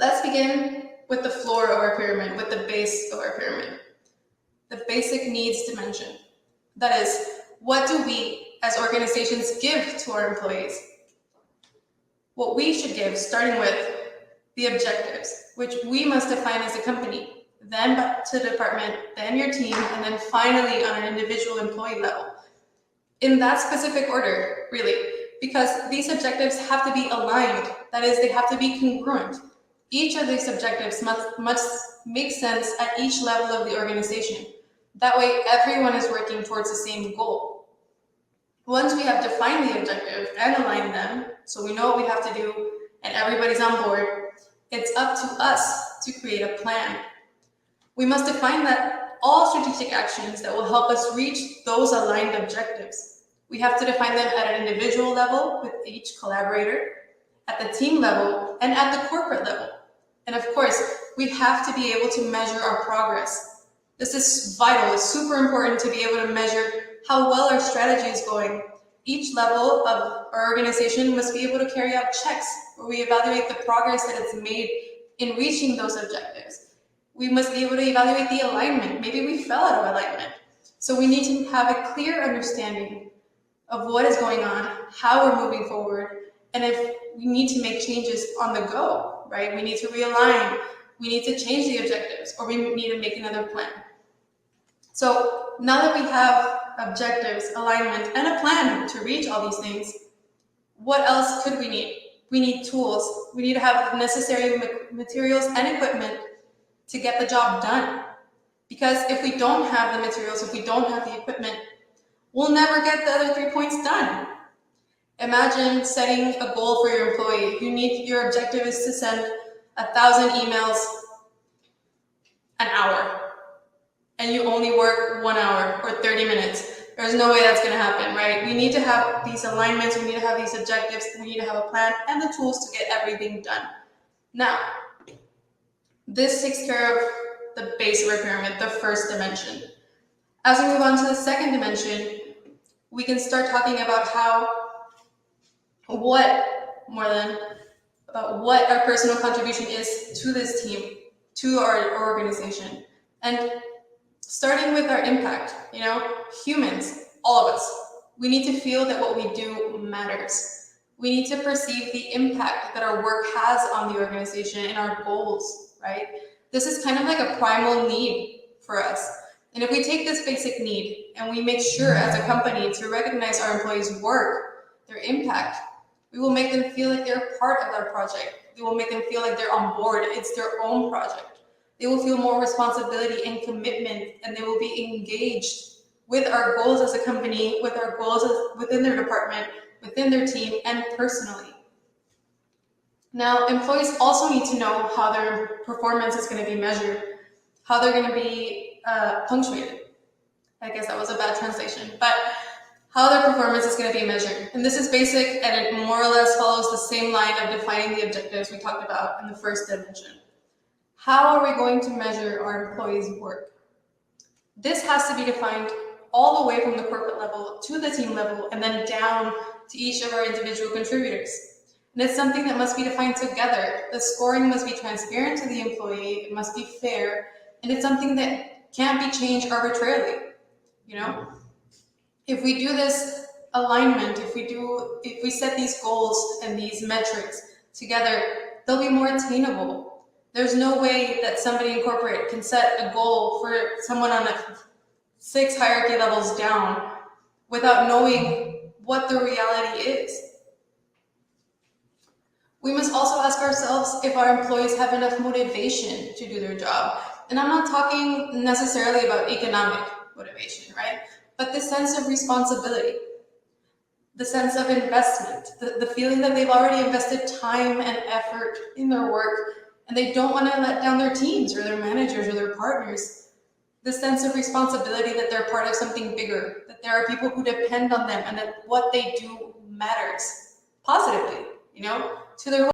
Let's begin with the floor of our pyramid, with the base of our pyramid. The basic needs dimension. That is, what do we as organizations give to our employees? What we should give, starting with the objectives, which we must define as a company, then to the department, then your team, and then finally on an individual employee level. In that specific order, really, because these objectives have to be aligned. That is, they have to be congruent. Each of these objectives must make sense at each level of the organization. That way, everyone is working towards the same goal. Once we have defined the objective and aligned them, so we know what we have to do and everybody's on board, it's up to us to create a plan. We must define that all strategic actions that will help us reach those aligned objectives. We have to define them at an individual level with each collaborator, at the team level, and at the corporate level. And of course, we have to be able to measure our progress. This is vital. It's super important to be able to measure how well our strategy is going. Each level of our organization must be able to carry out checks where we evaluate the progress that it's made in reaching those objectives. We must be able to evaluate the alignment. Maybe we fell out of alignment. So we need to have a clear understanding of what is going on, how we're moving forward, and if we need to make changes on the go, right? We need to realign, we need to change the objectives, or we need to make another plan. So now that we have objectives, alignment, and a plan to reach all these things, what else could we need? We need tools. We need to have necessary materials and equipment to get the job done. Because if we don't have the materials, if we don't have the equipment, we'll never get the other 3 points done. Imagine setting a goal for your employee. Your objective is to send 1,000 emails an hour, and you only work 1 hour or 30 minutes. There's no way that's gonna happen, right? We need to have these alignments, we need to have these objectives, we need to have a plan and the tools to get everything done. Now, this takes care of the base of our pyramid, the first dimension. As we move on to the second dimension, we can start talking about what our personal contribution is to this team, to our organization. And starting with our impact, humans, all of us, we need to feel that what we do matters. We need to perceive the impact that our work has on the organization and our goals, right? This is kind of like a primal need for us. And if we take this basic need and we make sure as a company to recognize our employees' work, their impact, we will make them feel like they're part of our project. We will make them feel like they're on board. It's their own project. They will feel more responsibility and commitment, and they will be engaged with our goals as a company, with our goals within their department, within their team, and personally. Now, employees also need to know how their performance is going to be measured, how they're going to be punctuated. I guess that was a bad translation, but how their performance is going to be measured. And this is basic, and it more or less follows the same line of defining the objectives we talked about in the first dimension. How are we going to measure our employees' work? This has to be defined all the way from the corporate level to the team level and then down to each of our individual contributors. And it's something that must be defined together. The scoring must be transparent to the employee, it must be fair, and it's something that can't be changed arbitrarily. If we do this alignment, if we set these goals and these metrics together, they'll be more attainable. There's no way that somebody in corporate can set a goal for someone on 6 hierarchy levels down without knowing what the reality is. We must also ask ourselves if our employees have enough motivation to do their job. And I'm not talking necessarily about economic motivation, right? But the sense of responsibility, the sense of investment, the feeling that they've already invested time and effort in their work, and they don't want to let down their teams or their managers or their partners. The sense of responsibility that they're part of something bigger, that there are people who depend on them, and that what they do matters positively, to their